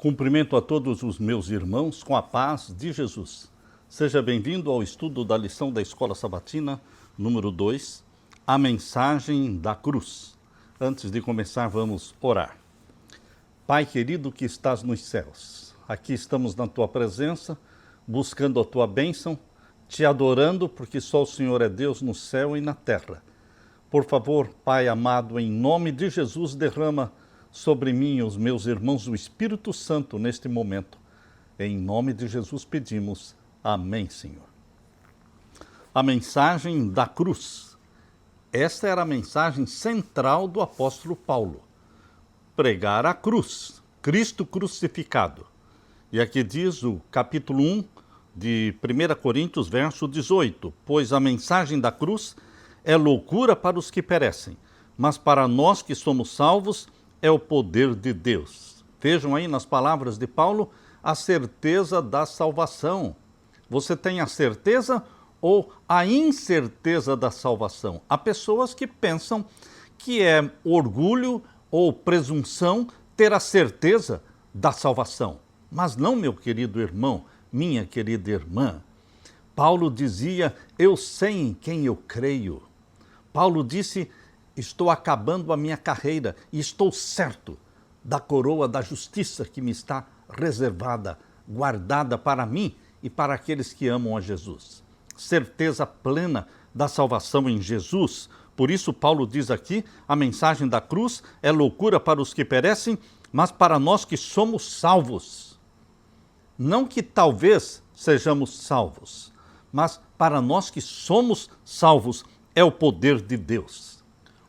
Cumprimento a todos os meus irmãos com a paz de Jesus. Seja bem-vindo ao estudo da lição da Escola Sabatina, número 2, a mensagem da cruz. Antes de começar, vamos orar. Pai querido que estás nos céus, aqui estamos na Tua presença, buscando a Tua bênção, Te adorando, porque só o Senhor é Deus no céu e na terra. Por favor, Pai amado, em nome de Jesus, derrama sobre mim e os meus irmãos o Espírito Santo neste momento. Em nome de Jesus pedimos. Amém, Senhor. A mensagem da cruz. Esta era a mensagem central do apóstolo Paulo. Pregar a cruz, Cristo crucificado. E aqui diz o capítulo 1 de 1 Coríntios, verso 18. Pois a mensagem da cruz é loucura para os que perecem, mas para nós que somos salvos é o poder de Deus. Vejam aí nas palavras de Paulo a certeza da salvação. Você tem a certeza ou a incerteza da salvação? Há pessoas que pensam que é orgulho ou presunção ter a certeza da salvação. Mas não, meu querido irmão, minha querida irmã. Paulo dizia, eu sei em quem eu creio. Paulo disse, estou acabando a minha carreira e estou certo da coroa da justiça que me está reservada, guardada para mim e para aqueles que amam a Jesus. Certeza plena da salvação em Jesus. Por isso Paulo diz aqui, a mensagem da cruz é loucura para os que perecem, mas para nós que somos salvos. Não que talvez sejamos salvos, mas para nós que somos salvos é o poder de Deus.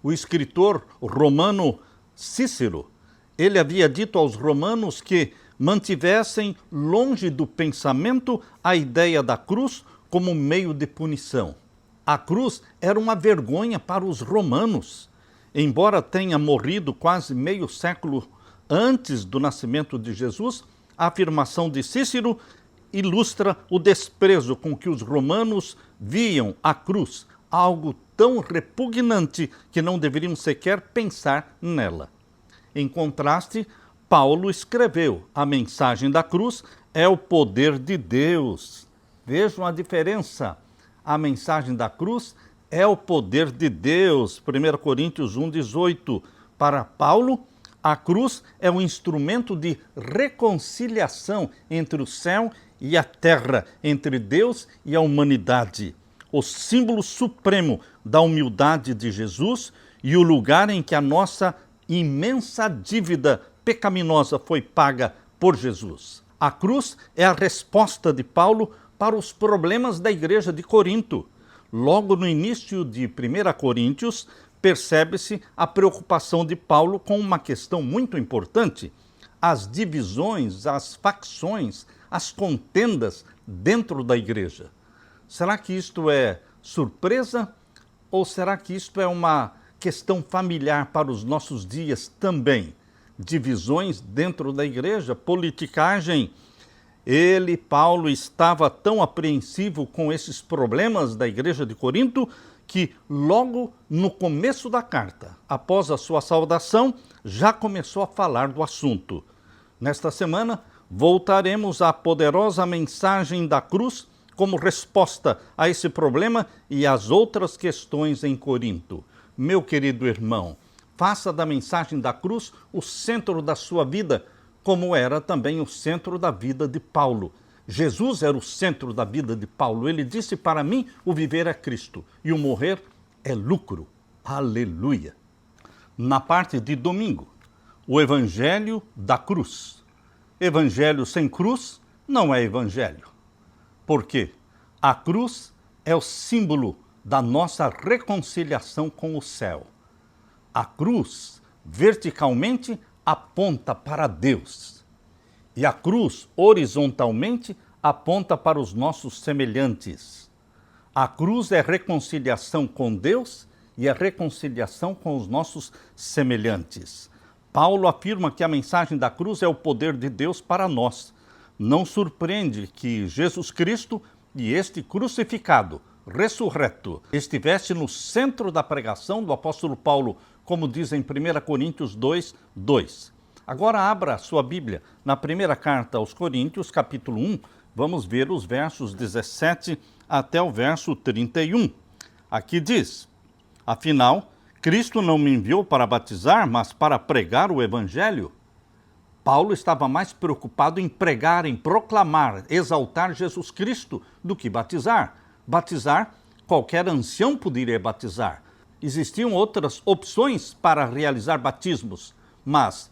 O escritor romano Cícero, ele havia dito aos romanos que mantivessem longe do pensamento a ideia da cruz como meio de punição. A cruz era uma vergonha para os romanos. Embora tenha morrido quase meio século antes do nascimento de Jesus, a afirmação de Cícero ilustra o desprezo com que os romanos viam a cruz, algo tão repugnante que não deveriam sequer pensar nela. Em contraste, Paulo escreveu, a mensagem da cruz é o poder de Deus. Vejam a diferença. A mensagem da cruz é o poder de Deus. 1 Coríntios 1,18. Para Paulo, a cruz é um instrumento de reconciliação entre o céu e a terra, entre Deus e a humanidade. O símbolo supremo da humildade de Jesus e o lugar em que a nossa imensa dívida pecaminosa foi paga por Jesus. A cruz é a resposta de Paulo para os problemas da igreja de Corinto. Logo no início de 1 Coríntios, percebe-se a preocupação de Paulo com uma questão muito importante: as divisões, as facções, as contendas dentro da igreja. Será que isto é surpresa ou será que isto é uma questão familiar para os nossos dias também? Divisões dentro da igreja, politicagem. Paulo, estava tão apreensivo com esses problemas da igreja de Corinto que logo no começo da carta, após a sua saudação, já começou a falar do assunto. Nesta semana, voltaremos à poderosa mensagem da cruz como resposta a esse problema e às outras questões em Corinto. Meu querido irmão, faça da mensagem da cruz o centro da sua vida, como era também o centro da vida de Paulo. Jesus era o centro da vida de Paulo. Ele disse, para mim, o viver é Cristo e o morrer é lucro. Aleluia! Na parte de domingo, o evangelho da cruz. Evangelho sem cruz não é evangelho. Por quê? A cruz é o símbolo da nossa reconciliação com o céu. A cruz, verticalmente, aponta para Deus. E a cruz, horizontalmente, aponta para os nossos semelhantes. A cruz é reconciliação com Deus e é reconciliação com os nossos semelhantes. Paulo afirma que a mensagem da cruz é o poder de Deus para nós. Não surpreende que Jesus Cristo e este crucificado, ressurreto, estivesse no centro da pregação do apóstolo Paulo, como diz em 1 Coríntios 2:2. Agora abra a sua Bíblia na primeira carta aos Coríntios, capítulo 1, vamos ver os versos 17 até o verso 31. Aqui diz: afinal, Cristo não me enviou para batizar, mas para pregar o Evangelho. Paulo estava mais preocupado em pregar, em proclamar, exaltar Jesus Cristo do que batizar. Batizar, qualquer ancião poderia batizar. Existiam outras opções para realizar batismos, mas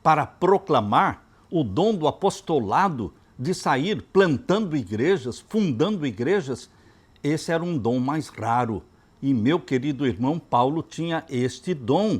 para proclamar o dom do apostolado, de sair plantando igrejas, fundando igrejas, esse era um dom mais raro. E meu querido irmão Paulo tinha este dom.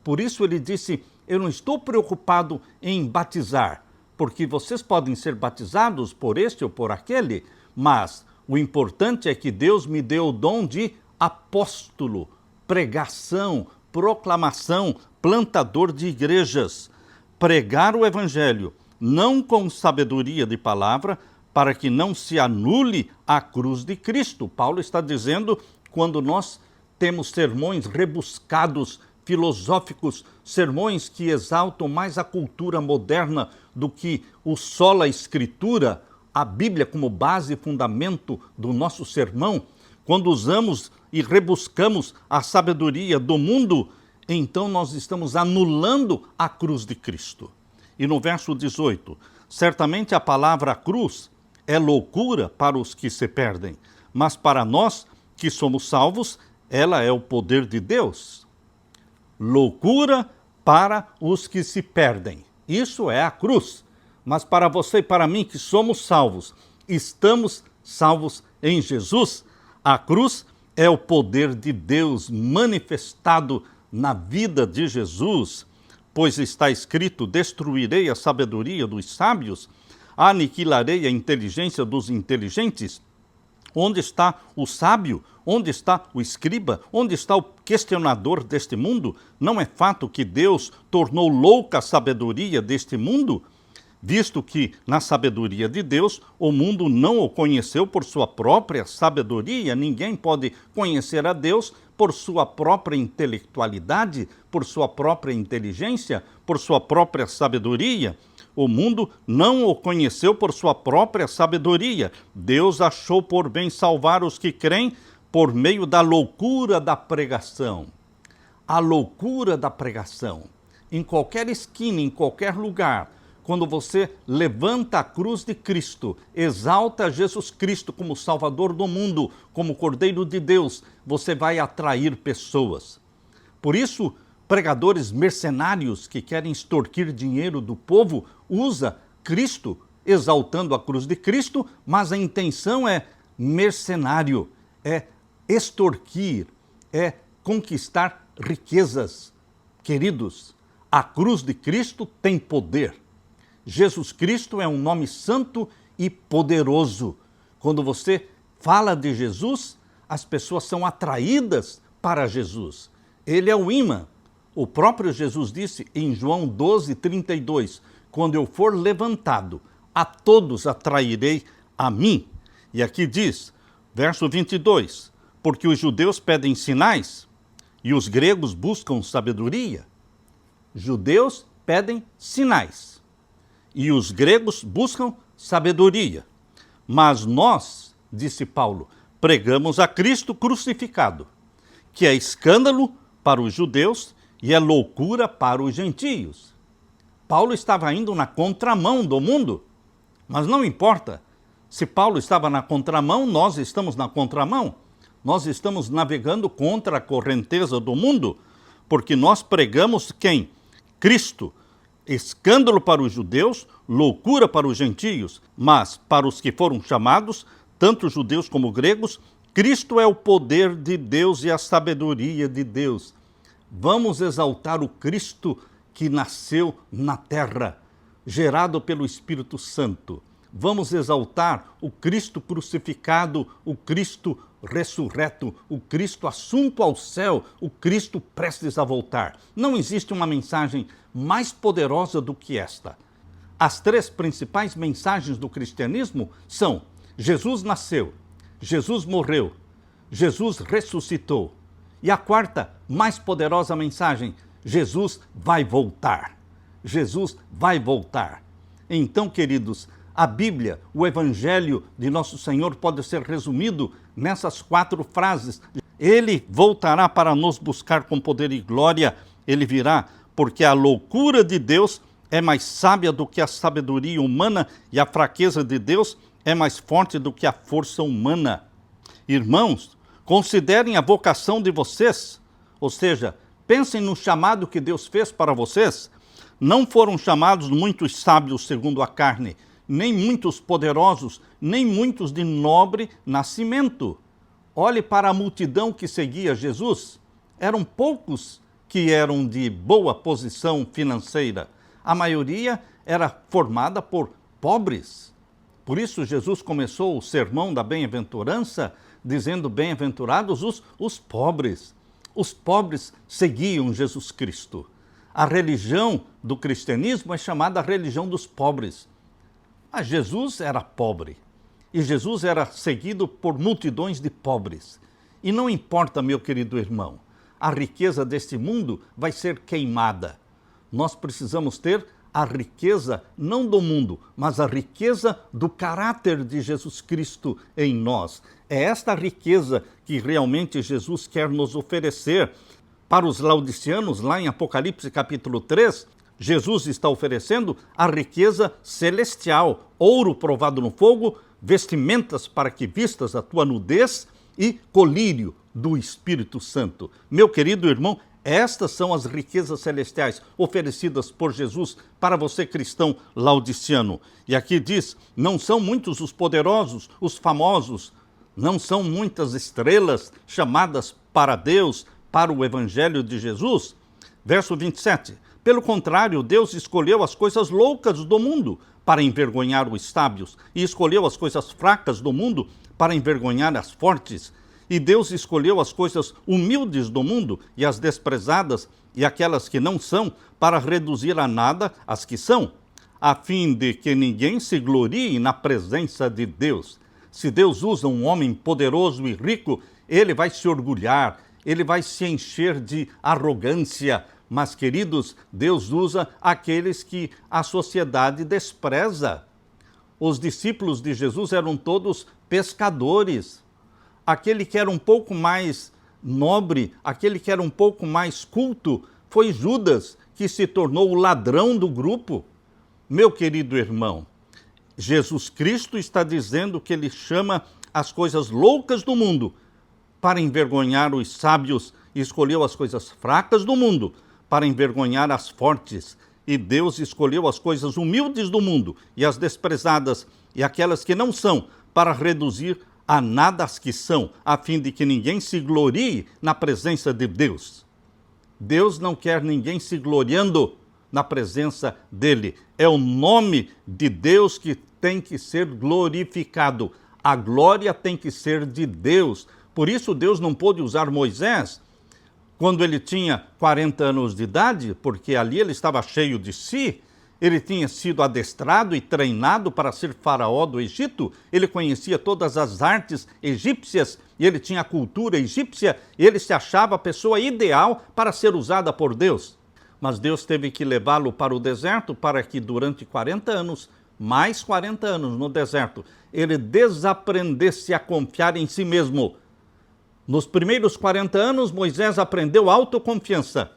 Por isso ele disse: eu não estou preocupado em batizar, porque vocês podem ser batizados por este ou por aquele, mas o importante é que Deus me deu o dom de apóstolo, pregação, proclamação, plantador de igrejas. Pregar o Evangelho, não com sabedoria de palavra, para que não se anule a cruz de Cristo. Paulo está dizendo, quando nós temos sermões rebuscados, filosóficos, sermões que exaltam mais a cultura moderna do que o sola Escritura, a Bíblia como base e fundamento do nosso sermão, quando usamos e rebuscamos a sabedoria do mundo, então nós estamos anulando a cruz de Cristo. E no verso 18, certamente a palavra cruz é loucura para os que se perdem, mas para nós que somos salvos, ela é o poder de Deus. Loucura para os que se perdem. Isso é a cruz. Mas para você e para mim que somos salvos, estamos salvos em Jesus, a cruz é o poder de Deus manifestado na vida de Jesus, pois está escrito: destruirei a sabedoria dos sábios, aniquilarei a inteligência dos inteligentes. Onde está o sábio? Onde está o escriba? Onde está o questionador deste mundo? Não é fato que Deus tornou louca a sabedoria deste mundo? Visto que, na sabedoria de Deus, o mundo não o conheceu por sua própria sabedoria. Ninguém pode conhecer a Deus por sua própria intelectualidade, por sua própria inteligência, por sua própria sabedoria. O mundo não o conheceu por sua própria sabedoria. Deus achou por bem salvar os que creem por meio da loucura da pregação. A loucura da pregação. Em qualquer esquina, em qualquer lugar, quando você levanta a cruz de Cristo, exalta Jesus Cristo como Salvador do mundo, como Cordeiro de Deus, você vai atrair pessoas. Por isso, pregadores mercenários que querem extorquir dinheiro do povo, usa Cristo, exaltando a cruz de Cristo, mas a intenção é mercenário, é extorquir, é conquistar riquezas. Queridos, a cruz de Cristo tem poder. Jesus Cristo é um nome santo e poderoso. Quando você fala de Jesus, as pessoas são atraídas para Jesus. Ele é o imã. O próprio Jesus disse em João 12:32, quando eu for levantado, a todos atrairei a mim. E aqui diz, verso 22, porque os judeus pedem sinais e os gregos buscam sabedoria. Judeus pedem sinais e os gregos buscam sabedoria. Mas nós, disse Paulo, pregamos a Cristo crucificado, que é escândalo para os judeus e é loucura para os gentios. Paulo estava indo na contramão do mundo, mas não importa. Se Paulo estava na contramão, nós estamos na contramão. Nós estamos navegando contra a correnteza do mundo, porque nós pregamos quem? Cristo. Escândalo para os judeus, loucura para os gentios, mas para os que foram chamados, tanto judeus como gregos, Cristo é o poder de Deus e a sabedoria de Deus. Vamos exaltar o Cristo que nasceu na terra, gerado pelo Espírito Santo. Vamos exaltar o Cristo crucificado, o Cristo ressurreto, o Cristo assunto ao céu, o Cristo prestes a voltar. Não existe uma mensagem mais poderosa do que esta. As três principais mensagens do cristianismo são: Jesus nasceu, Jesus morreu, Jesus ressuscitou. E a quarta, mais poderosa mensagem: Jesus vai voltar. Jesus vai voltar. Então, queridos, a Bíblia, o Evangelho de nosso Senhor pode ser resumido nessas 4 frases. Ele voltará para nos buscar com poder e glória. Ele virá porque a loucura de Deus é mais sábia do que a sabedoria humana e a fraqueza de Deus é mais forte do que a força humana. Irmãos, considerem a vocação de vocês, ou seja, pensem no chamado que Deus fez para vocês. Não foram chamados muitos sábios segundo a carne, nem muitos poderosos, nem muitos de nobre nascimento. Olhe para a multidão que seguia Jesus. Eram poucos que eram de boa posição financeira. A maioria era formada por pobres. Por isso Jesus começou o sermão da bem-aventurança dizendo: bem-aventurados os pobres. Os pobres seguiam Jesus Cristo. A religião do cristianismo é chamada a religião dos pobres. Mas Jesus era pobre. E Jesus era seguido por multidões de pobres. E não importa, meu querido irmão, a riqueza deste mundo vai ser queimada. Nós precisamos ter a riqueza não do mundo, mas a riqueza do caráter de Jesus Cristo em nós. É esta riqueza que realmente Jesus quer nos oferecer. Para os laodiceanos, lá em Apocalipse capítulo 3, Jesus está oferecendo a riqueza celestial, ouro provado no fogo, vestimentas para que vistas a tua nudez e colírio do Espírito Santo. Meu querido irmão, estas são as riquezas celestiais oferecidas por Jesus para você cristão laodiceano. E aqui diz, não são muitos os poderosos, os famosos, não são muitas estrelas chamadas para Deus, para o Evangelho de Jesus. Verso 27, pelo contrário, Deus escolheu as coisas loucas do mundo para envergonhar os sábios, e escolheu as coisas fracas do mundo para envergonhar as fortes. E Deus escolheu as coisas humildes do mundo e as desprezadas e aquelas que não são, para reduzir a nada as que são, a fim de que ninguém se glorie na presença de Deus. Se Deus usa um homem poderoso e rico, ele vai se orgulhar, ele vai se encher de arrogância. Mas, queridos, Deus usa aqueles que a sociedade despreza. Os discípulos de Jesus eram todos pescadores. Aquele que era um pouco mais nobre, aquele que era um pouco mais culto, foi Judas, que se tornou o ladrão do grupo. Meu querido irmão, Jesus Cristo está dizendo que ele chama as coisas loucas do mundo para envergonhar os sábios e escolheu as coisas fracas do mundo para envergonhar as fortes. E Deus escolheu as coisas humildes do mundo e as desprezadas e aquelas que não são para reduzir a nada as que são, a fim de que ninguém se glorie na presença de Deus. Deus não quer ninguém se gloriando na presença dele. É o nome de Deus que tem que ser glorificado. A glória tem que ser de Deus. Por isso Deus não pôde usar Moisés quando ele tinha 40 anos de idade, porque ali ele estava cheio de si. Ele tinha sido adestrado e treinado para ser faraó do Egito, ele conhecia todas as artes egípcias e ele tinha a cultura egípcia e ele se achava a pessoa ideal para ser usada por Deus. Mas Deus teve que levá-lo para o deserto para que durante 40 anos, mais 40 anos no deserto, ele desaprendesse a confiar em si mesmo. Nos primeiros 40 anos, Moisés aprendeu autoconfiança.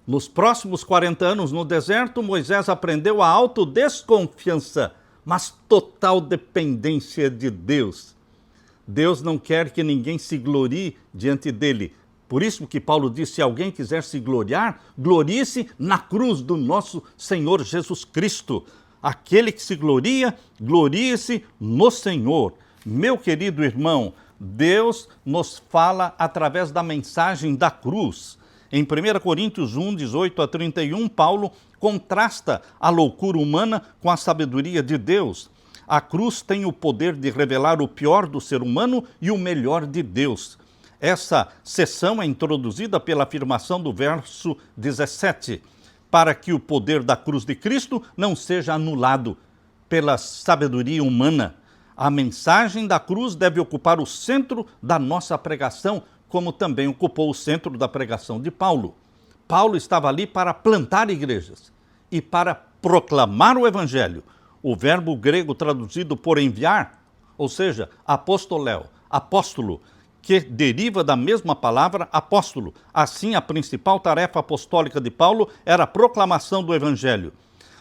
Nos próximos 40 anos no deserto, Moisés aprendeu a autodesconfiança, mas total dependência de Deus. Deus não quer que ninguém se glorie diante dele. Por isso que Paulo disse, se alguém quiser se gloriar, glorie-se na cruz do nosso Senhor Jesus Cristo. Aquele que se gloria, glorie-se no Senhor. Meu querido irmão, Deus nos fala através da mensagem da cruz. Em 1 Coríntios 1, 18 a 31, Paulo contrasta a loucura humana com a sabedoria de Deus. A cruz tem o poder de revelar o pior do ser humano e o melhor de Deus. Essa seção é introduzida pela afirmação do verso 17, para que o poder da cruz de Cristo não seja anulado pela sabedoria humana. A mensagem da cruz deve ocupar o centro da nossa pregação, como também ocupou o centro da pregação de Paulo. Paulo estava ali para plantar igrejas. e para proclamar o evangelho. O verbo grego traduzido por enviar, ou seja, apostoléu, apóstolo, que deriva da mesma palavra apóstolo. Assim, a principal tarefa apostólica de Paulo era a proclamação do evangelho.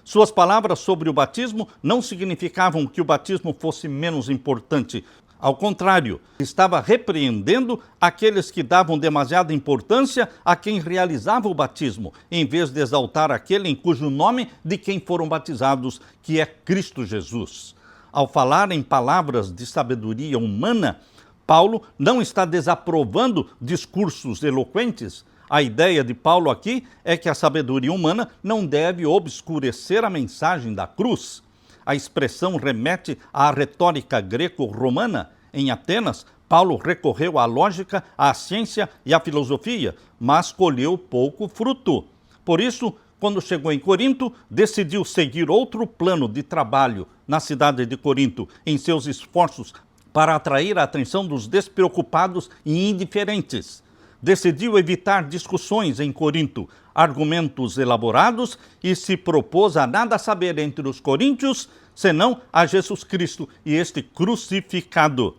Suas palavras sobre o batismo não significavam que o batismo fosse menos importante. Ao contrário, estava repreendendo aqueles que davam demasiada importância a quem realizava o batismo, em vez de exaltar aquele em cujo nome de quem foram batizados, que é Cristo Jesus. Ao falar em palavras de sabedoria humana, Paulo não está desaprovando discursos eloquentes. A ideia de Paulo aqui é que a sabedoria humana não deve obscurecer a mensagem da cruz. A expressão remete à retórica greco-romana. Em Atenas, Paulo recorreu à lógica, à ciência e à filosofia, mas colheu pouco fruto. Por isso, quando chegou em Corinto, decidiu seguir outro plano de trabalho na cidade de Corinto, em seus esforços para atrair a atenção dos despreocupados e indiferentes. Decidiu evitar discussões em Corinto, argumentos elaborados, e se propôs a nada saber entre os coríntios, senão a Jesus Cristo e este crucificado.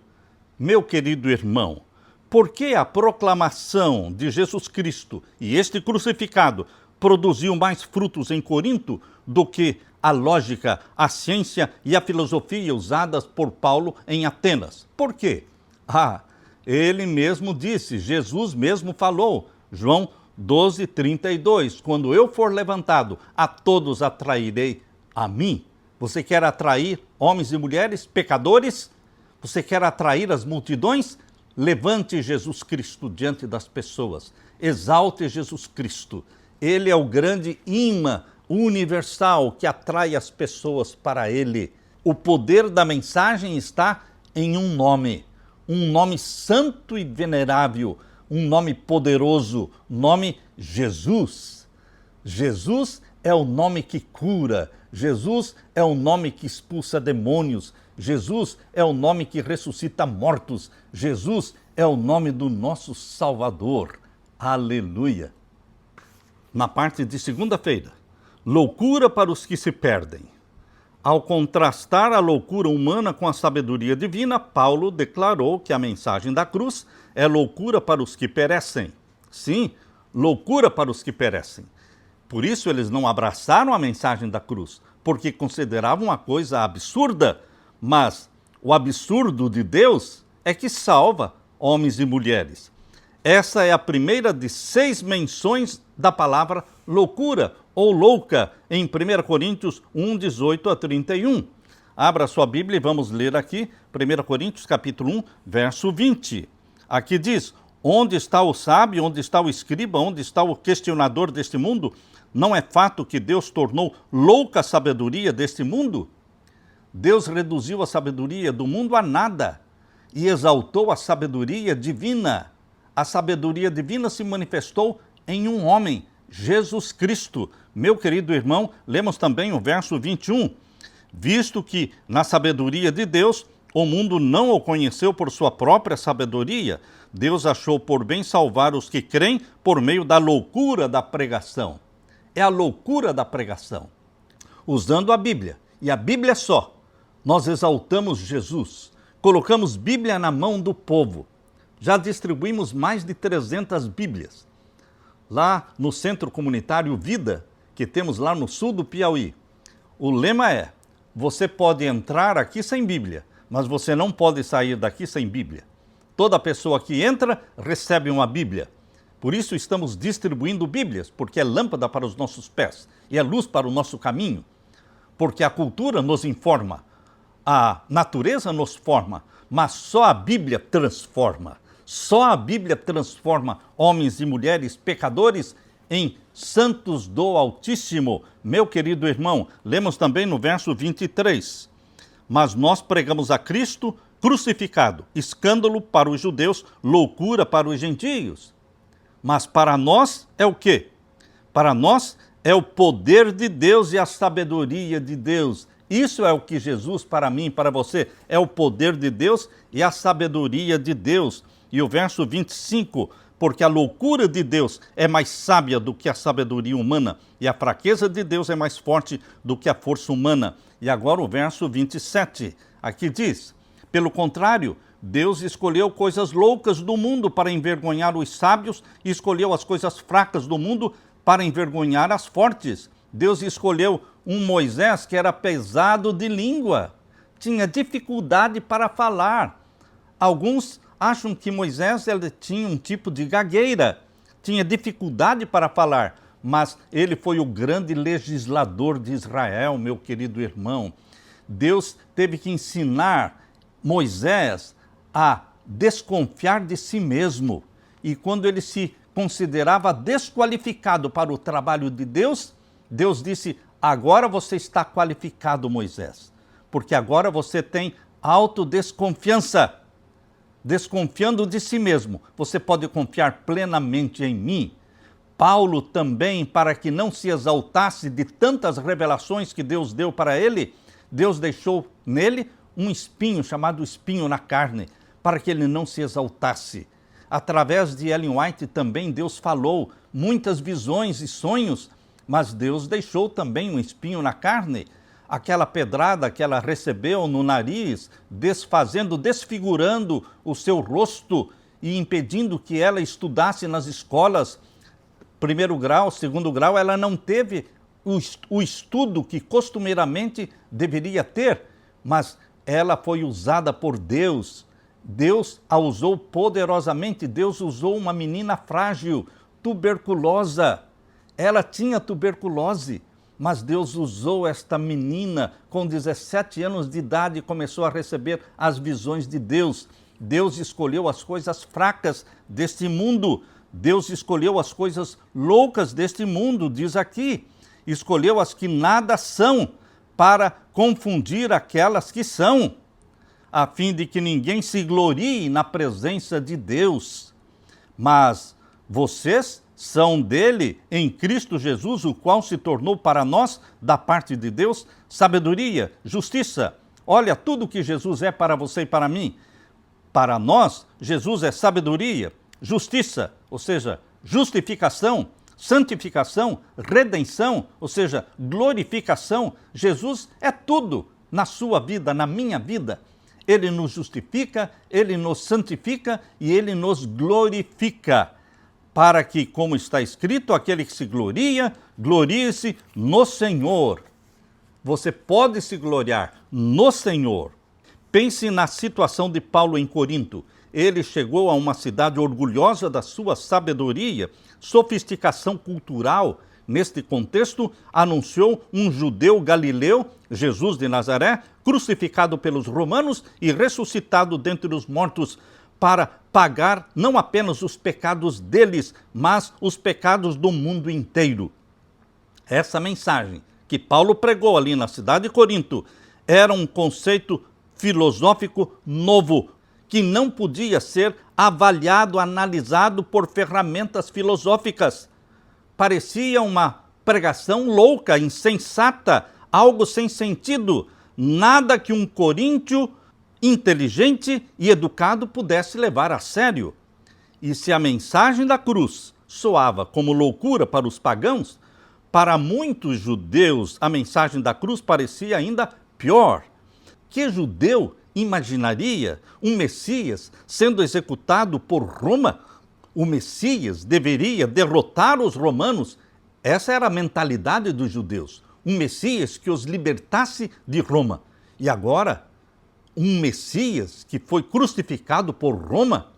Meu querido irmão, por que a proclamação de Jesus Cristo e este crucificado produziu mais frutos em Corinto do que a lógica, a ciência e a filosofia usadas por Paulo em Atenas? Por quê? Ele mesmo disse, Jesus mesmo falou, João 12:32, quando eu for levantado, a todos atrairei a mim. Você quer atrair homens e mulheres pecadores? Você quer atrair as multidões? Levante Jesus Cristo diante das pessoas. Exalte Jesus Cristo. Ele é o grande imã universal que atrai as pessoas para ele. O poder da mensagem está em um nome santo e venerável, um nome poderoso, nome Jesus. Jesus é o nome que cura, Jesus é o nome que expulsa demônios, Jesus é o nome que ressuscita mortos, Jesus é o nome do nosso Salvador. Aleluia! Na parte de segunda-feira, loucura para os que se perdem. Ao contrastar a loucura humana com a sabedoria divina, Paulo declarou que a mensagem da cruz é loucura para os que perecem. Sim, loucura para os que perecem. Por isso eles não abraçaram a mensagem da cruz, porque consideravam a coisa absurda. Mas o absurdo de Deus é que salva homens e mulheres. Essa é a primeira de 6 menções da palavra loucura ou louca em 1 Coríntios 1:18-31. Abra sua Bíblia e vamos ler aqui 1 Coríntios capítulo 1, verso 20. Aqui diz, onde está o sábio, onde está o escriba, onde está o questionador deste mundo? Não é fato que Deus tornou louca a sabedoria deste mundo? Deus reduziu a sabedoria do mundo a nada e exaltou a sabedoria divina. A sabedoria divina se manifestou em um homem, Jesus Cristo. Meu querido irmão, lemos também o verso 21. Visto que, na sabedoria de Deus, o mundo não o conheceu por sua própria sabedoria, Deus achou por bem salvar os que creem por meio da loucura da pregação. É a loucura da pregação. Usando a Bíblia, e a Bíblia só, nós exaltamos Jesus, colocamos Bíblia na mão do povo. Já distribuímos mais de 300 Bíblias. Lá no Centro Comunitário Vida, que temos lá no sul do Piauí, o lema é, você pode entrar aqui sem Bíblia, mas você não pode sair daqui sem Bíblia. Toda pessoa que entra recebe uma Bíblia. Por isso estamos distribuindo Bíblias, porque é lâmpada para os nossos pés e é luz para o nosso caminho. Porque a cultura nos informa, a natureza nos forma, mas só a Bíblia transforma. Só a Bíblia transforma homens e mulheres pecadores em santos do Altíssimo. Meu querido irmão, lemos também no verso 23. Mas nós pregamos a Cristo crucificado, escândalo para os judeus, loucura para os gentios. Mas para nós é o quê? Para nós é o poder de Deus e a sabedoria de Deus. Isso é o que Jesus, para mim e para você, é o poder de Deus e a sabedoria de Deus. E o verso 25, porque a loucura de Deus é mais sábia do que a sabedoria humana, e a fraqueza de Deus é mais forte do que a força humana. E agora o verso 27, aqui diz: pelo contrário, Deus escolheu coisas loucas do mundo para envergonhar os sábios e escolheu as coisas fracas do mundo para envergonhar as fortes. Deus escolheu um Moisés que era pesado de língua, tinha dificuldade para falar. Alguns acham que Moisés ele tinha um tipo de gagueira, tinha dificuldade para falar, mas ele foi o grande legislador de Israel, meu querido irmão. Deus teve que ensinar Moisés a desconfiar de si mesmo. E quando ele se considerava desqualificado para o trabalho de Deus, Deus disse: agora você está qualificado, Moisés, porque agora você tem autodesconfiança. Desconfiando de si mesmo, você pode confiar plenamente em mim. Paulo também, para que não se exaltasse de tantas revelações que Deus deu para ele, Deus deixou nele um espinho chamado espinho na carne, para que ele não se exaltasse. Através de Ellen White também Deus falou muitas visões e sonhos, mas Deus deixou também um espinho na carne. Aquela pedrada que ela recebeu no nariz, desfigurando o seu rosto e impedindo que ela estudasse nas escolas, primeiro grau, segundo grau, ela não teve o estudo que costumeiramente deveria ter, mas ela foi usada por Deus. Deus a usou poderosamente. Deus usou uma menina frágil, tuberculosa. Ela tinha tuberculose, mas Deus usou esta menina com 17 anos de idade e começou a receber as visões de Deus. Deus escolheu as coisas fracas deste mundo. Deus escolheu as coisas loucas deste mundo, diz aqui. Escolheu as que nada são, para confundir aquelas que são, a fim de que ninguém se glorie na presença de Deus. Mas vocês são dele em Cristo Jesus, o qual se tornou para nós, da parte de Deus, sabedoria, justiça. Olha tudo que Jesus é para você e para mim. Para nós, Jesus é sabedoria, justiça, ou seja, justificação, santificação, redenção, ou seja, glorificação. Jesus é tudo na sua vida, na minha vida. Ele nos justifica, ele nos santifica e ele nos glorifica. Para que, como está escrito, aquele que se gloria, glorie-se no Senhor. Você pode se gloriar no Senhor. Pense na situação de Paulo em Corinto. Ele chegou a uma cidade orgulhosa da sua sabedoria, sofisticação cultural. Neste contexto, anunciou um judeu galileu, Jesus de Nazaré, crucificado pelos romanos e ressuscitado dentre os mortos, para pagar não apenas os pecados deles, mas os pecados do mundo inteiro. Essa mensagem que Paulo pregou ali na cidade de Corinto era um conceito filosófico novo, que não podia ser avaliado, analisado por ferramentas filosóficas. Parecia uma pregação louca, insensata, algo sem sentido, nada que um coríntio inteligente e educado pudesse levar a sério. E se a mensagem da cruz soava como loucura para os pagãos, para muitos judeus a mensagem da cruz parecia ainda pior. Que judeu imaginaria um Messias sendo executado por Roma? O Messias deveria derrotar os romanos. Essa era a mentalidade dos judeus. Um Messias que os libertasse de Roma. E agora, um Messias que foi crucificado por Roma?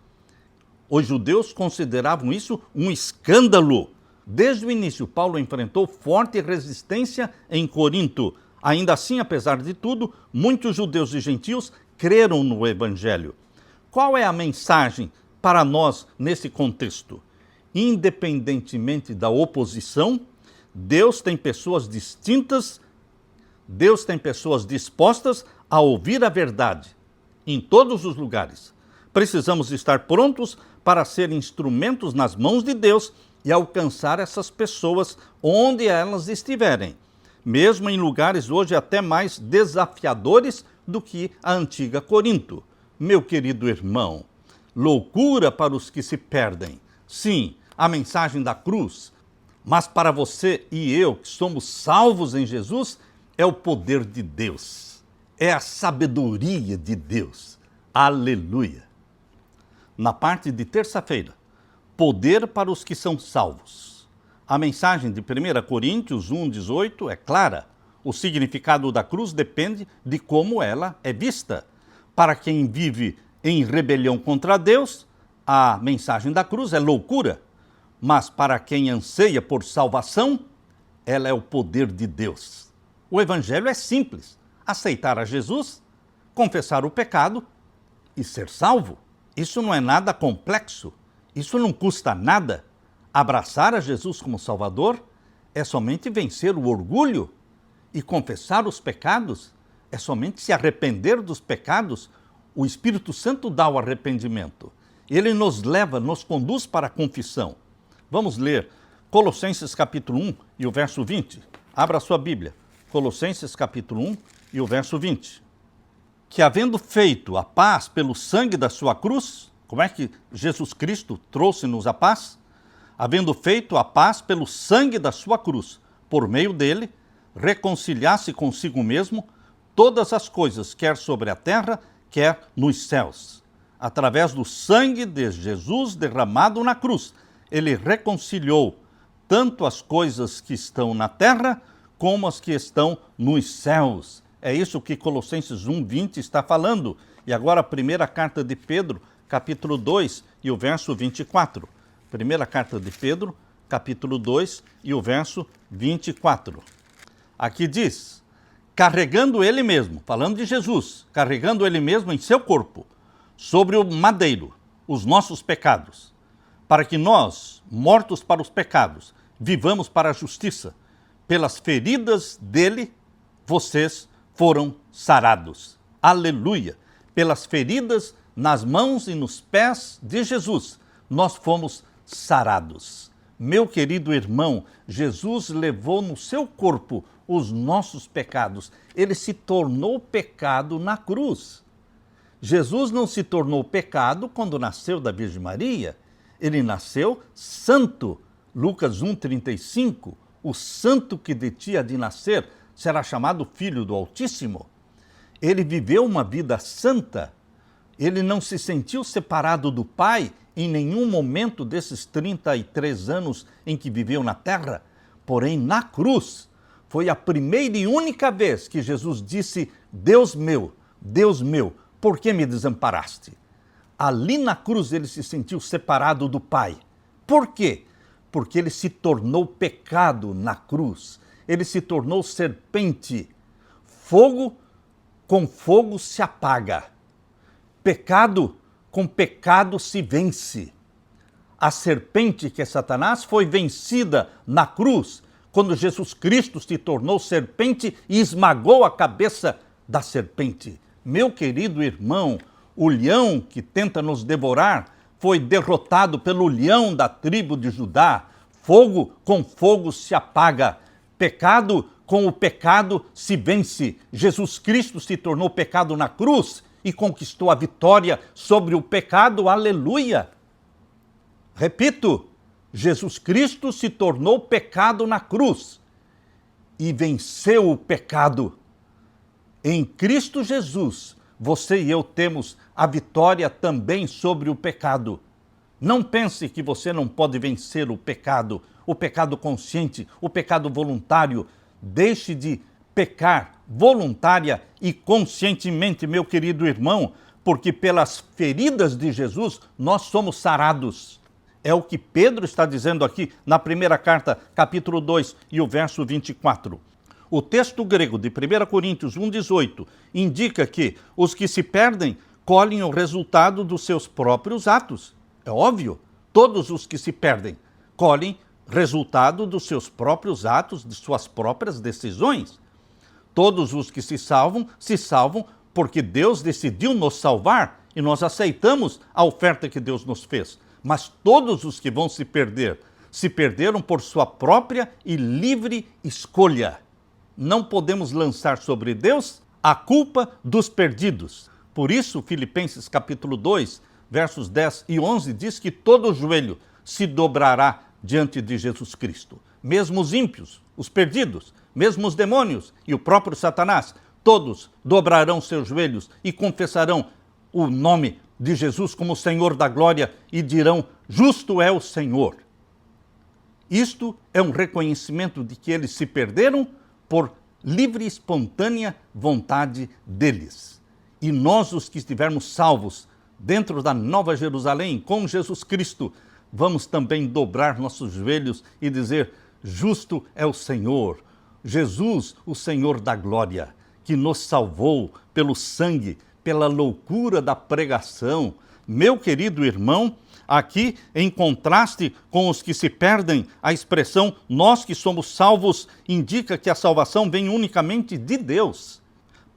Os judeus consideravam isso um escândalo. Desde o início, Paulo enfrentou forte resistência em Corinto. Ainda assim, apesar de tudo, muitos judeus e gentios creram no Evangelho. Qual é a mensagem para nós nesse contexto? Independentemente da oposição, Deus tem pessoas distintas, Deus tem pessoas dispostas a ouvir a verdade em todos os lugares. Precisamos estar prontos para ser instrumentos nas mãos de Deus e alcançar essas pessoas onde elas estiverem, mesmo em lugares hoje até mais desafiadores do que a antiga Corinto. Meu querido irmão, loucura para os que se perdem, Sim, a mensagem da cruz. Mas para você e eu, que somos salvos em Jesus, é o poder de Deus. É a sabedoria de Deus. Aleluia! Na parte de terça-feira, poder para os que são salvos. A mensagem de 1 Coríntios 1,18 é clara. O significado da cruz depende de como ela é vista. Para quem vive em rebelião contra Deus, a mensagem da cruz é loucura. Mas para quem anseia por salvação, ela é o poder de Deus. O evangelho é simples: aceitar a Jesus, confessar o pecado e ser salvo. Isso não é nada complexo, isso não custa nada. Abraçar a Jesus como Salvador é somente vencer o orgulho, e confessar os pecados é somente se arrepender dos pecados. O Espírito Santo dá o arrependimento. Ele nos leva, nos conduz para a confissão. Vamos ler Colossenses capítulo 1 e o verso 20. Abra a sua Bíblia. Colossenses capítulo 1 e o verso 20. Que havendo feito a paz pelo sangue da sua cruz, como é que Jesus Cristo trouxe-nos a paz? Havendo feito a paz pelo sangue da sua cruz, por meio dele, reconciliasse consigo mesmo todas as coisas, quer sobre a terra, quer nos céus. Através do sangue de Jesus derramado na cruz, ele reconciliou tanto as coisas que estão na terra, como as que estão nos céus. É isso que Colossenses 1:20 está falando. E agora a primeira carta de Pedro, capítulo 2 e o verso 24. Primeira carta de Pedro, capítulo 2 e o verso 24. Aqui diz: carregando ele mesmo, falando de Jesus, carregando ele mesmo em seu corpo, sobre o madeiro, os nossos pecados, para que nós, mortos para os pecados, vivamos para a justiça. Pelas feridas dele, vocês foram sarados. Aleluia! Pelas feridas nas mãos e nos pés de Jesus, nós fomos sarados. Meu querido irmão, Jesus levou no seu corpo os nossos pecados. Ele se tornou pecado na cruz. Jesus não se tornou pecado quando nasceu da Virgem Maria. Ele nasceu santo. Lucas 1,35, o santo que de ti há de nascer será chamado Filho do Altíssimo. Ele viveu uma vida santa. Ele não se sentiu separado do Pai em nenhum momento desses 33 anos em que viveu na terra. Porém, na cruz, foi a primeira e única vez que Jesus disse: Deus meu, por que me desamparaste? Ali na cruz ele se sentiu separado do Pai. Por quê? Porque ele se tornou pecado na cruz. Ele se tornou serpente. Fogo com fogo se apaga. Pecado com pecado se vence. A serpente, que é Satanás, foi vencida na cruz, quando Jesus Cristo se tornou serpente e esmagou a cabeça da serpente. Meu querido irmão, o leão que tenta nos devorar foi derrotado pelo leão da tribo de Judá. Fogo com fogo se apaga. Pecado com o pecado se vence. Jesus Cristo se tornou pecado na cruz e conquistou a vitória sobre o pecado. Aleluia! Repito, Jesus Cristo se tornou pecado na cruz e venceu o pecado. Em Cristo Jesus, você e eu temos a vitória também sobre o pecado. Não pense que você não pode vencer o pecado consciente, o pecado voluntário. Deixe de pecar voluntária e conscientemente, meu querido irmão, porque pelas feridas de Jesus nós somos sarados. É o que Pedro está dizendo aqui na primeira carta, capítulo 2 e o verso 24. O texto grego de 1 Coríntios 1,18 indica que os que se perdem colhem o resultado dos seus próprios atos. É óbvio, todos os que se perdem colhem resultado dos seus próprios atos, de suas próprias decisões. Todos os que se salvam porque Deus decidiu nos salvar e nós aceitamos a oferta que Deus nos fez. Mas todos os que vão se perderam por sua própria e livre escolha. Não podemos lançar sobre Deus a culpa dos perdidos. Por isso, Filipenses capítulo 2, versos 10 e 11 diz que todo joelho se dobrará diante de Jesus Cristo. Mesmo os ímpios, os perdidos, mesmo os demônios e o próprio Satanás, todos dobrarão seus joelhos e confessarão o nome de Jesus como Senhor da glória e dirão: justo é o Senhor. Isto é um reconhecimento de que eles se perderam por livre e espontânea vontade deles. E nós, os que estivermos salvos dentro da Nova Jerusalém com Jesus Cristo, vamos também dobrar nossos joelhos e dizer: justo é o Senhor, Jesus, o Senhor da glória, que nos salvou pelo sangue, pela loucura da pregação. Meu querido irmão, aqui, em contraste com os que se perdem, a expressão nós que somos salvos indica que a salvação vem unicamente de Deus.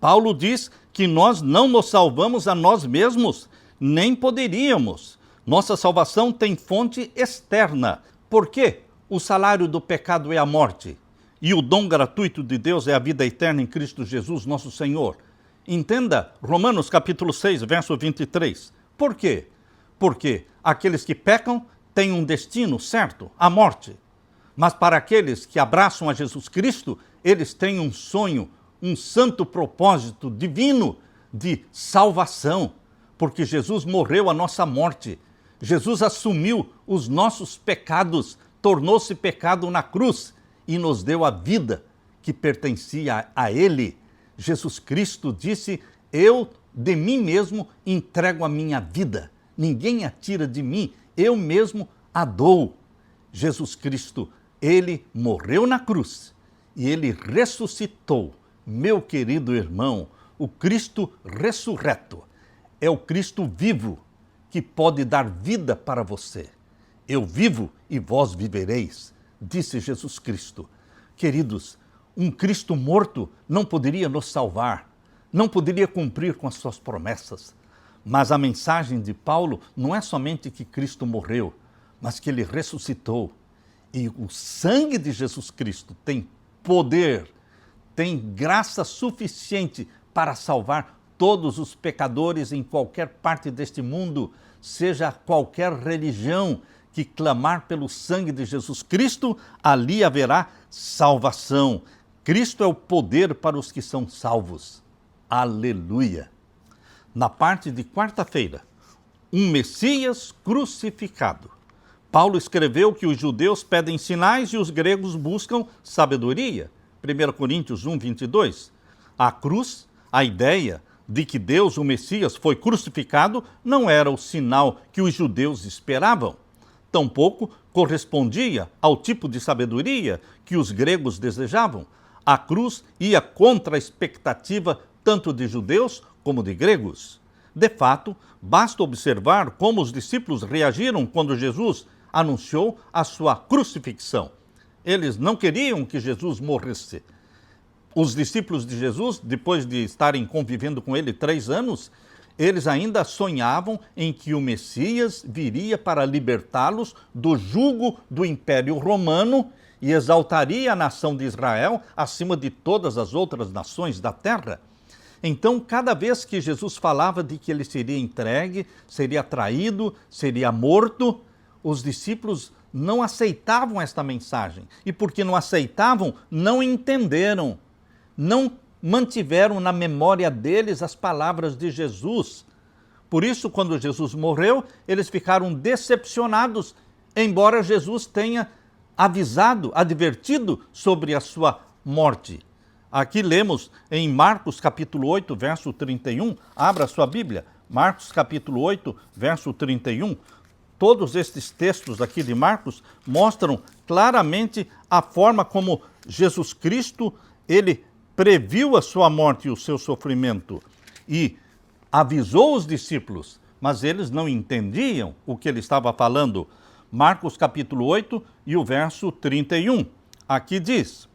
Paulo diz que nós não nos salvamos a nós mesmos, nem poderíamos. Nossa salvação tem fonte externa. Por quê? O salário do pecado é a morte, e o dom gratuito de Deus é a vida eterna em Cristo Jesus, nosso Senhor. Entenda Romanos capítulo 6, verso 23. Por quê? Porque aqueles que pecam têm um destino certo, a morte. Mas para aqueles que abraçam a Jesus Cristo, eles têm um sonho, um santo propósito divino de salvação, porque Jesus morreu a nossa morte. Jesus assumiu os nossos pecados, tornou-se pecado na cruz e nos deu a vida que pertencia a Ele. Jesus Cristo disse: eu de mim mesmo entrego a minha vida. Ninguém a tira de mim, eu mesmo a dou. Jesus Cristo, Ele morreu na cruz e Ele ressuscitou. Meu querido irmão, o Cristo ressurreto é o Cristo vivo que pode dar vida para você. Eu vivo e vós vivereis, disse Jesus Cristo. Queridos, um Cristo morto não poderia nos salvar, não poderia cumprir com as suas promessas. Mas a mensagem de Paulo não é somente que Cristo morreu, mas que Ele ressuscitou. E o sangue de Jesus Cristo tem poder, tem graça suficiente para salvar todos os pecadores em qualquer parte deste mundo, seja qualquer religião que clamar pelo sangue de Jesus Cristo, ali haverá salvação. Cristo é o poder para os que são salvos. Aleluia! Na parte de quarta-feira, um Messias crucificado. Paulo escreveu que os judeus pedem sinais e os gregos buscam sabedoria. 1 Coríntios 1, 22. A cruz, a ideia de que Deus, o Messias, foi crucificado, não era o sinal que os judeus esperavam. Tampouco correspondia ao tipo de sabedoria que os gregos desejavam. A cruz ia contra a expectativa tanto de judeus como de gregos. De fato, basta observar como os discípulos reagiram quando Jesus anunciou a sua crucifixão. Eles não queriam que Jesus morresse. Os discípulos de Jesus, depois de estarem convivendo com ele 3 anos, eles ainda sonhavam em que o Messias viria para libertá-los do jugo do Império Romano e exaltaria a nação de Israel acima de todas as outras nações da terra. Então, cada vez que Jesus falava de que ele seria entregue, seria traído, seria morto, os discípulos não aceitavam esta mensagem. E porque não aceitavam, não entenderam, não mantiveram na memória deles as palavras de Jesus. Por isso, quando Jesus morreu, eles ficaram decepcionados, embora Jesus tenha avisado, advertido sobre a sua morte. Aqui lemos em Marcos capítulo 8, verso 31, abra sua Bíblia, Marcos capítulo 8, verso 31. Todos estes textos aqui de Marcos mostram claramente a forma como Jesus Cristo, ele previu a sua morte e o seu sofrimento e avisou os discípulos, mas eles não entendiam o que ele estava falando. Marcos capítulo 8 e o verso 31. Aqui diz: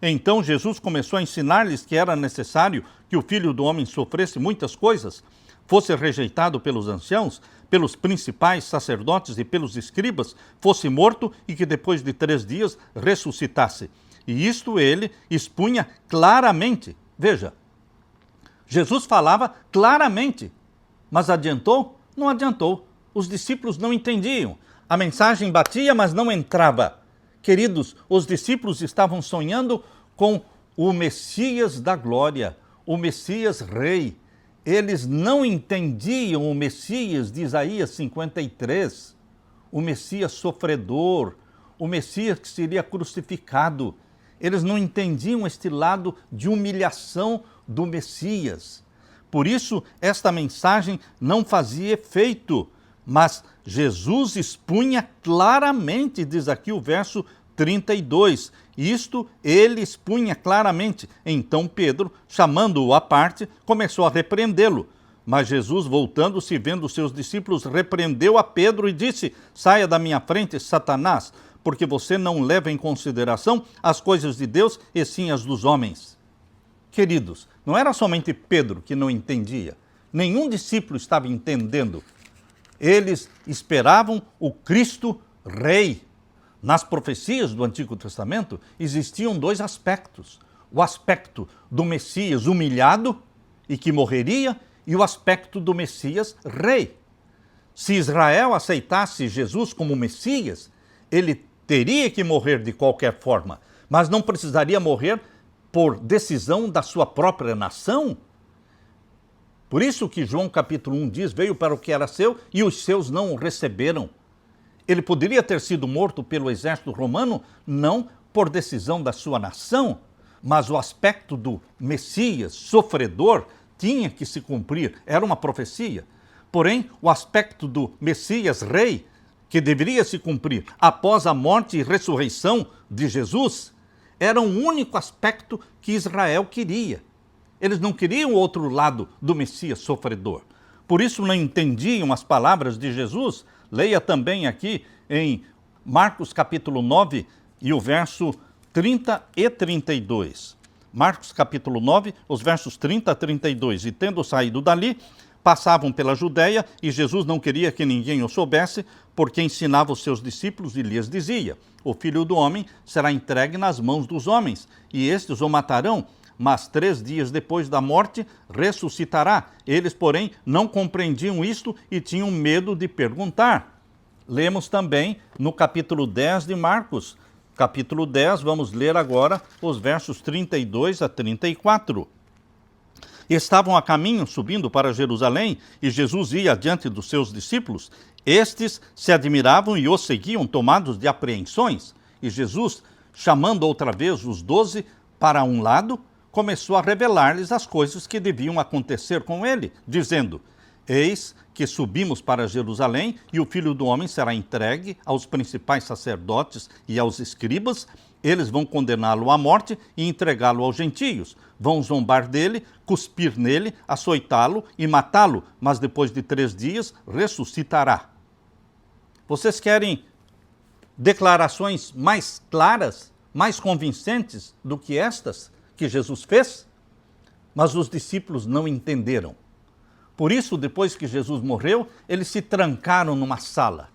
então Jesus começou a ensinar-lhes que era necessário que o Filho do Homem sofresse muitas coisas, fosse rejeitado pelos anciãos, pelos principais sacerdotes e pelos escribas, fosse morto e que depois de 3 dias ressuscitasse. E isto ele expunha claramente. Veja, Jesus falava claramente, mas adiantou? Não adiantou. Os discípulos não entendiam. A mensagem batia, mas não entrava. Queridos, os discípulos estavam sonhando com o Messias da glória, o Messias rei. Eles não entendiam o Messias de Isaías 53, o Messias sofredor, o Messias que seria crucificado. Eles não entendiam este lado de humilhação do Messias. Por isso, esta mensagem não fazia efeito, mas Jesus expunha claramente, diz aqui o verso 32. Isto ele expunha claramente. Então Pedro, chamando-o à parte, começou a repreendê-lo. Mas Jesus, voltando-se, vendo seus discípulos, repreendeu a Pedro e disse: saia da minha frente, Satanás, porque você não leva em consideração as coisas de Deus e sim as dos homens. Queridos, não era somente Pedro que não entendia. Nenhum discípulo estava entendendo. Eles esperavam o Cristo Rei. Nas profecias do Antigo Testamento existiam dois aspectos. O aspecto do Messias humilhado e que morreria, e o aspecto do Messias Rei. Se Israel aceitasse Jesus como Messias, ele teria que morrer de qualquer forma, mas não precisaria morrer por decisão da sua própria nação. Por isso que João capítulo 1 diz, veio para o que era seu e os seus não o receberam. Ele poderia ter sido morto pelo exército romano, não por decisão da sua nação, mas o aspecto do Messias sofredor tinha que se cumprir, era uma profecia. Porém, o aspecto do Messias rei, que deveria se cumprir após a morte e ressurreição de Jesus, era um único aspecto que Israel queria. Eles não queriam o outro lado do Messias sofredor. Por isso não entendiam as palavras de Jesus. Leia também aqui em Marcos capítulo 9 e o verso 30 e 32. Marcos capítulo 9, os versos 30 a 32. E tendo saído dali, passavam pela Judéia, e Jesus não queria que ninguém o soubesse, porque ensinava os seus discípulos e lhes dizia: o Filho do Homem será entregue nas mãos dos homens, e estes o matarão, mas 3 dias depois da morte ressuscitará. Eles, porém, não compreendiam isto e tinham medo de perguntar. Lemos também no capítulo 10 de Marcos. Capítulo 10, vamos ler agora os versos 32 a 34. Estavam a caminho, subindo para Jerusalém, e Jesus ia adiante dos seus discípulos. Estes se admiravam e o seguiam, tomados de apreensões. E Jesus, chamando outra vez os 12 para um lado, começou a revelar-lhes as coisas que deviam acontecer com ele, dizendo: eis que subimos para Jerusalém, e o Filho do Homem será entregue aos principais sacerdotes e aos escribas. Eles vão condená-lo à morte e entregá-lo aos gentios. Vão zombar dele, cuspir nele, açoitá-lo e matá-lo, mas depois de 3 dias ressuscitará. Vocês querem declarações mais claras, mais convincentes do que estas que Jesus fez? Mas os discípulos não entenderam. Por isso, depois que Jesus morreu, eles se trancaram numa sala,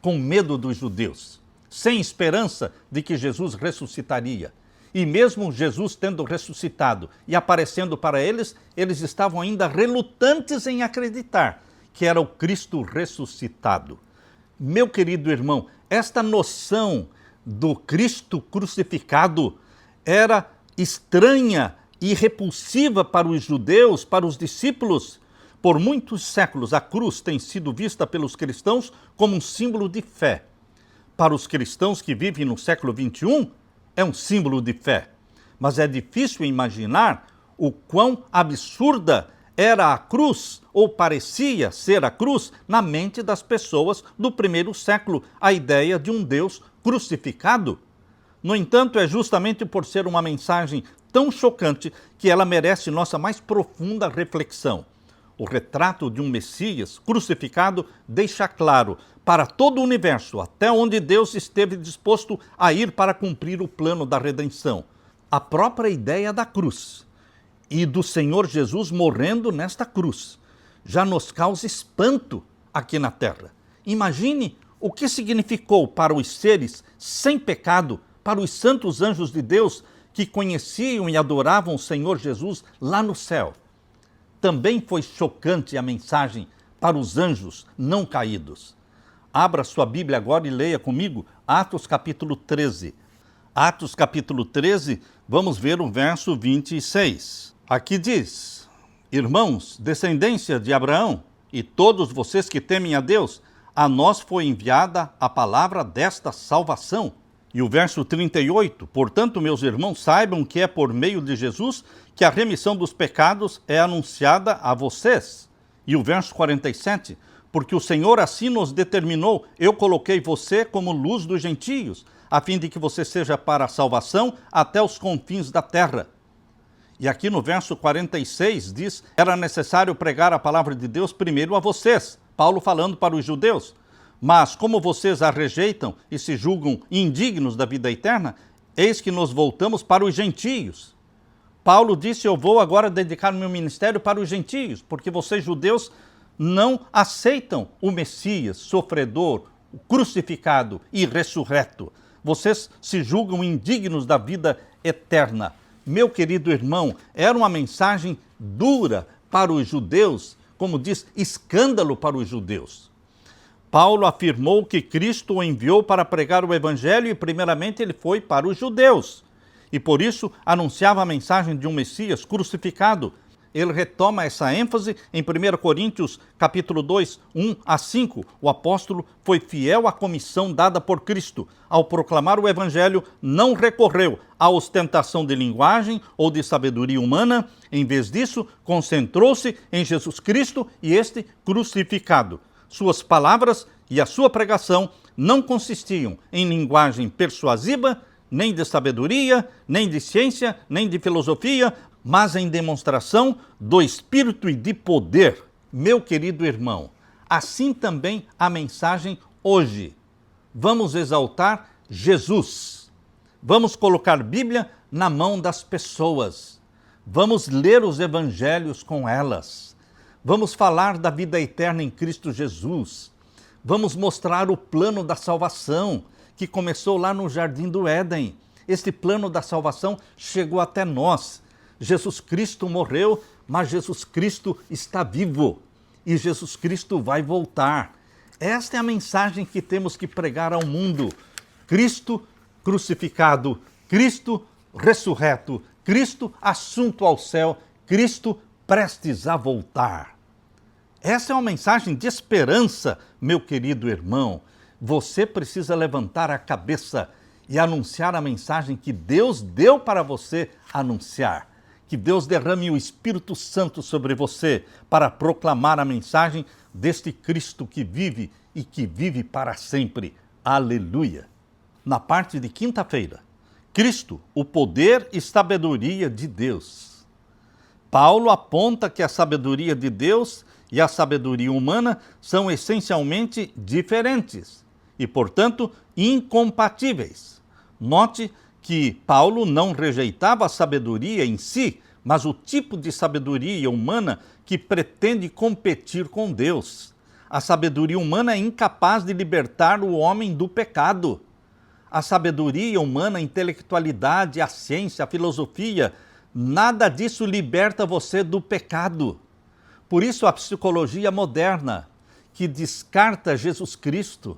com medo dos judeus, sem esperança de que Jesus ressuscitaria. E mesmo Jesus tendo ressuscitado e aparecendo para eles, eles estavam ainda relutantes em acreditar que era o Cristo ressuscitado. Meu querido irmão, esta noção do Cristo crucificado era estranha e repulsiva para os judeus, para os discípulos. Por muitos séculos, a cruz tem sido vista pelos cristãos como um símbolo de fé. Para os cristãos que vivem no século XXI, é um símbolo de fé. Mas é difícil imaginar o quão absurda era a cruz, ou parecia ser a cruz, na mente das pessoas do primeiro século, a ideia de um Deus crucificado. No entanto, é justamente por ser uma mensagem tão chocante que ela merece nossa mais profunda reflexão. O retrato de um Messias crucificado deixa claro para todo o universo até onde Deus esteve disposto a ir para cumprir o plano da redenção. A própria ideia da cruz e do Senhor Jesus morrendo nesta cruz já nos causa espanto aqui na terra. Imagine o que significou para os seres sem pecado, para os santos anjos de Deus que conheciam e adoravam o Senhor Jesus lá no céu. Também foi chocante a mensagem para os anjos não caídos. Abra sua Bíblia agora e leia comigo Atos capítulo 13. Atos capítulo 13, vamos ver o verso 26. Aqui diz: Irmãos, descendência de Abraão, e todos vocês que temem a Deus, a nós foi enviada a palavra desta salvação. E o verso 38, portanto, meus irmãos, saibam que é por meio de Jesus que a remissão dos pecados é anunciada a vocês. E o verso 47, porque o Senhor assim nos determinou, eu coloquei você como luz dos gentios, a fim de que você seja para a salvação até os confins da terra. E aqui no verso 46 diz, era necessário pregar a palavra de Deus primeiro a vocês, Paulo falando para os judeus. Mas como vocês a rejeitam e se julgam indignos da vida eterna, eis que nos voltamos para os gentios. Paulo disse, eu vou agora dedicar o meu ministério para os gentios, porque vocês judeus não aceitam o Messias, sofredor, crucificado e ressurreto. Vocês se julgam indignos da vida eterna. Meu querido irmão, era uma mensagem dura para os judeus, como diz, escândalo para os judeus. Paulo afirmou que Cristo o enviou para pregar o evangelho e primeiramente ele foi para os judeus. E por isso anunciava a mensagem de um Messias crucificado. Ele retoma essa ênfase em 1 Coríntios capítulo 2, 1 a 5. O apóstolo foi fiel à comissão dada por Cristo. Ao proclamar o evangelho, não recorreu à ostentação de linguagem ou de sabedoria humana. Em vez disso, concentrou-se em Jesus Cristo e este crucificado. Suas palavras e a sua pregação não consistiam em linguagem persuasiva, nem de sabedoria, nem de ciência, nem de filosofia, mas em demonstração do Espírito e de poder. Meu querido irmão, assim também a mensagem hoje. Vamos exaltar Jesus. Vamos colocar Bíblia na mão das pessoas. Vamos ler os evangelhos com elas. Vamos falar da vida eterna em Cristo Jesus. Vamos mostrar o plano da salvação, que começou lá no Jardim do Éden. Este plano da salvação chegou até nós. Jesus Cristo morreu, mas Jesus Cristo está vivo. E Jesus Cristo vai voltar. Esta é a mensagem que temos que pregar ao mundo. Cristo crucificado, Cristo ressurreto, Cristo assunto ao céu, Cristo prestes a voltar. Essa é uma mensagem de esperança, meu querido irmão. Você precisa levantar a cabeça e anunciar a mensagem que Deus deu para você anunciar. Que Deus derrame o Espírito Santo sobre você para proclamar a mensagem deste Cristo que vive e que vive para sempre. Aleluia! Na parte de quinta-feira, Cristo, o poder e sabedoria de Deus. Paulo aponta que a sabedoria de Deus e a sabedoria humana são essencialmente diferentes e, portanto, incompatíveis. Note que Paulo não rejeitava a sabedoria em si, mas o tipo de sabedoria humana que pretende competir com Deus. A sabedoria humana é incapaz de libertar o homem do pecado. A sabedoria humana, a intelectualidade, a ciência, a filosofia, nada disso liberta você do pecado. Por isso a psicologia moderna, que descarta Jesus Cristo,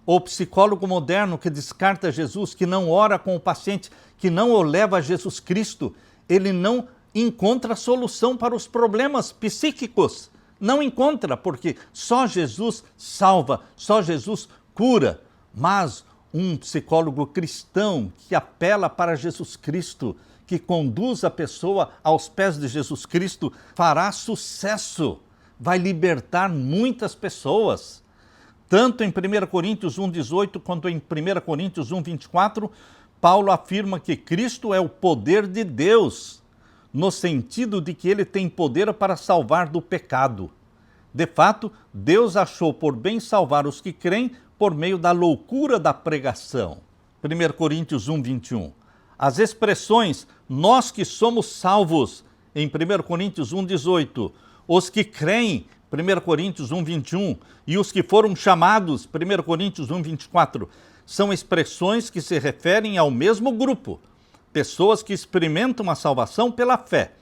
o psicólogo moderno que descarta Jesus, que não ora com o paciente, que não o leva a Jesus Cristo, ele não encontra solução para os problemas psíquicos. Não encontra, porque só Jesus salva, só Jesus cura. Mas um psicólogo cristão que apela para Jesus Cristo, que conduz a pessoa aos pés de Jesus Cristo, fará sucesso, vai libertar muitas pessoas. Tanto em 1 Coríntios 1,18 quanto em 1 Coríntios 1,24, Paulo afirma que Cristo é o poder de Deus, no sentido de que ele tem poder para salvar do pecado. De fato, Deus achou por bem salvar os que creem por meio da loucura da pregação. 1 Coríntios 1,21. As expressões, nós que somos salvos, em 1 Coríntios 1,18, os que creem, 1 Coríntios 1,21, e os que foram chamados, 1 Coríntios 1,24, são expressões que se referem ao mesmo grupo, pessoas que experimentam a salvação pela fé.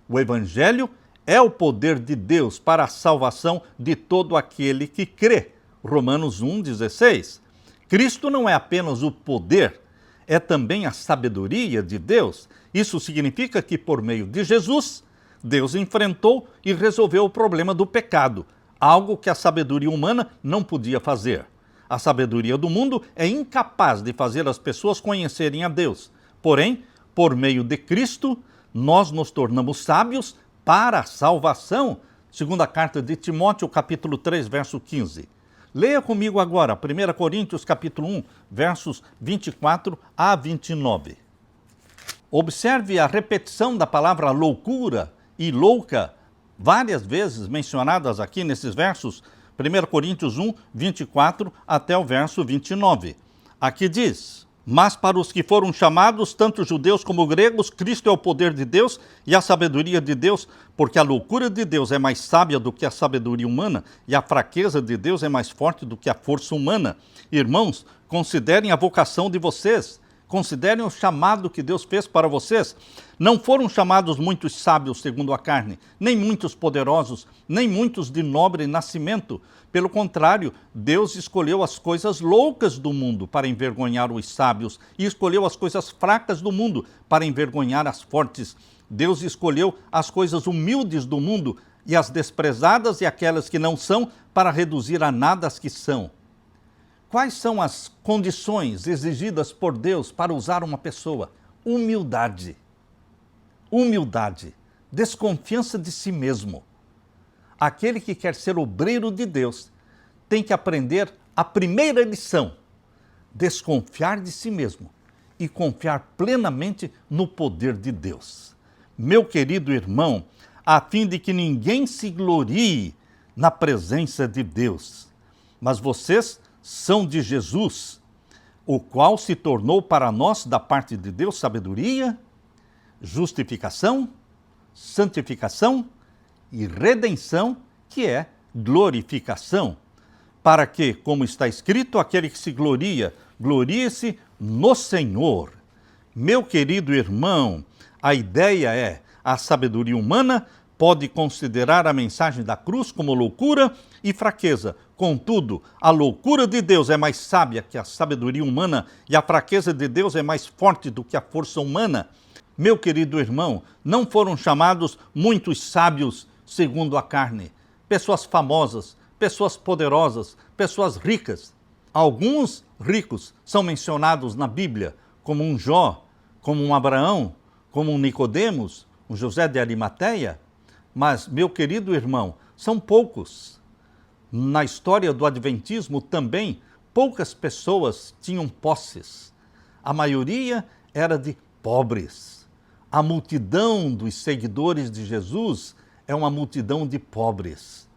O Evangelho é o poder de Deus para a salvação de todo aquele que crê. Romanos 1,16. Cristo não é apenas o poder, é também a sabedoria de Deus. Isso significa que por meio de Jesus, Deus enfrentou e resolveu o problema do pecado, algo que a sabedoria humana não podia fazer. A sabedoria do mundo é incapaz de fazer as pessoas conhecerem a Deus. Porém, por meio de Cristo, nós nos tornamos sábios para a salvação. Segunda carta de Timóteo, capítulo 3, verso 15. Leia comigo agora, 1 Coríntios, capítulo 1, versos 24 a 29. Observe a repetição da palavra loucura e louca, várias vezes mencionadas aqui nesses versos, 1 Coríntios 1, 24 até o verso 29. Aqui diz: mas para os que foram chamados, tanto judeus como gregos, Cristo é o poder de Deus e a sabedoria de Deus, porque a loucura de Deus é mais sábia do que a sabedoria humana e a fraqueza de Deus é mais forte do que a força humana. Irmãos, considerem a vocação de vocês. Considerem o chamado que Deus fez para vocês. Não foram chamados muitos sábios segundo a carne, nem muitos poderosos, nem muitos de nobre nascimento. Pelo contrário, Deus escolheu as coisas loucas do mundo para envergonhar os sábios e escolheu as coisas fracas do mundo para envergonhar as fortes. Deus escolheu as coisas humildes do mundo e as desprezadas e aquelas que não são para reduzir a nada as que são. Quais são as condições exigidas por Deus para usar uma pessoa? Humildade. Humildade. Desconfiança de si mesmo. Aquele que quer ser obreiro de Deus tem que aprender a primeira lição: desconfiar de si mesmo e confiar plenamente no poder de Deus. Meu querido irmão, a fim de que ninguém se glorie na presença de Deus, mas vocês são de Jesus, o qual se tornou para nós da parte de Deus sabedoria, justificação, santificação e redenção, que é glorificação, para que, como está escrito, aquele que se gloria, glorie-se no Senhor. Meu querido irmão, a ideia é: a sabedoria humana pode considerar a mensagem da cruz como loucura e fraqueza. Contudo, a loucura de Deus é mais sábia que a sabedoria humana e a fraqueza de Deus é mais forte do que a força humana. Meu querido irmão, não foram chamados muitos sábios segundo a carne, pessoas famosas, pessoas poderosas, pessoas ricas. Alguns ricos são mencionados na Bíblia, como um Jó, como um Abraão, como um Nicodemos, um José de Arimateia. Mas, meu querido irmão, são poucos. Na história do Adventismo também, poucas pessoas tinham posses. A maioria era de pobres. A multidão dos seguidores de Jesus é uma multidão de pobres.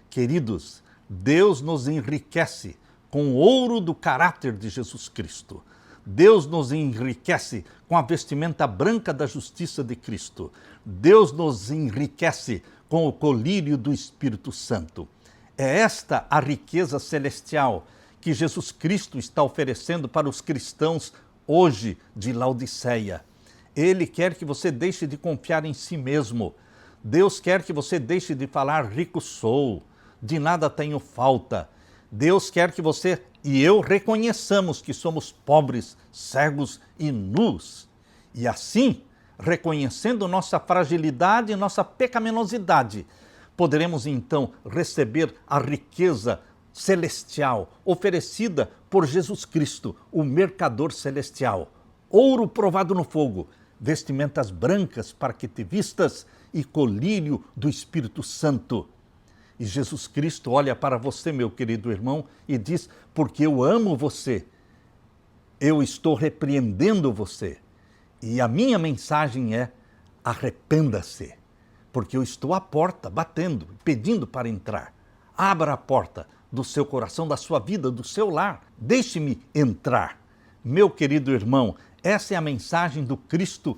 Queridos, Deus nos enriquece com o ouro do caráter de Jesus Cristo. Deus nos enriquece com a vestimenta branca da justiça de Cristo. Deus nos enriquece com o colírio do Espírito Santo. É esta a riqueza celestial que Jesus Cristo está oferecendo para os cristãos hoje de Laodiceia. Ele quer que você deixe de confiar em si mesmo. Deus quer que você deixe de falar rico sou, de nada tenho falta. Deus quer que você e eu reconheçamos que somos pobres, cegos e nus. E assim, reconhecendo nossa fragilidade e nossa pecaminosidade, poderemos então receber a riqueza celestial oferecida por Jesus Cristo, o mercador celestial. Ouro provado no fogo, vestimentas brancas para que te vistas e colírio do Espírito Santo. E Jesus Cristo olha para você, meu querido irmão, e diz: porque eu amo você, eu estou repreendendo você. E a minha mensagem é: arrependa-se, porque eu estou à porta, batendo, pedindo para entrar. Abra a porta do seu coração, da sua vida, do seu lar. Deixe-me entrar. Meu querido irmão, essa é a mensagem do Cristo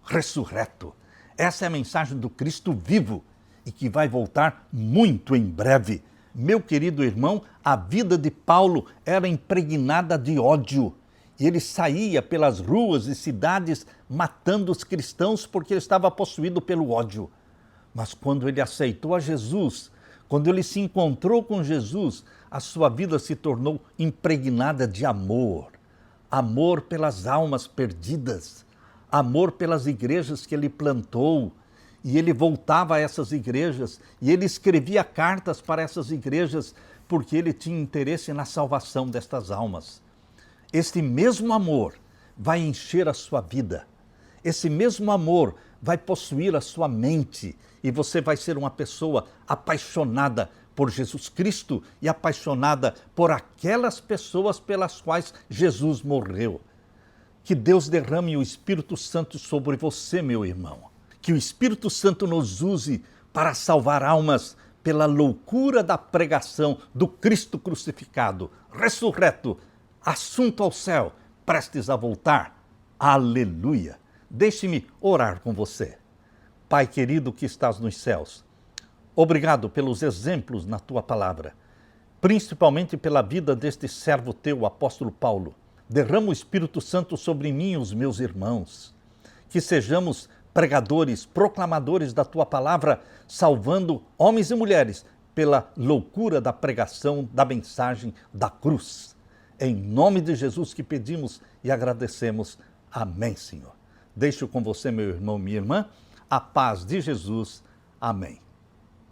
ressurreto. Essa é a mensagem do Cristo vivo e que vai voltar muito em breve. Meu querido irmão, a vida de Paulo era impregnada de ódio. E ele saía pelas ruas e cidades matando os cristãos porque ele estava possuído pelo ódio. Mas quando ele aceitou a Jesus Quando ele se encontrou com Jesus, a sua vida se tornou impregnada de amor. Amor pelas almas perdidas, amor pelas igrejas que ele plantou. E ele voltava a essas igrejas e ele escrevia cartas para essas igrejas porque ele tinha interesse na salvação destas almas. Este mesmo amor vai encher a sua vida. Esse mesmo amor vai possuir a sua mente e você vai ser uma pessoa apaixonada por Jesus Cristo e apaixonada por aquelas pessoas pelas quais Jesus morreu. Que Deus derrame o Espírito Santo sobre você, meu irmão. Que o Espírito Santo nos use para salvar almas pela loucura da pregação do Cristo crucificado, ressurreto, assunto ao céu, prestes a voltar. Aleluia! Deixe-me orar com você. Pai querido que estás nos céus, obrigado pelos exemplos na tua palavra, principalmente pela vida deste servo teu, o apóstolo Paulo. Derrama o Espírito Santo sobre mim e os meus irmãos, que sejamos pregadores, proclamadores da tua palavra, salvando homens e mulheres pela loucura da pregação da mensagem da cruz. Em nome de Jesus que pedimos e agradecemos. Amém, Senhor. Deixo com você, meu irmão, minha irmã, a paz de Jesus. Amém.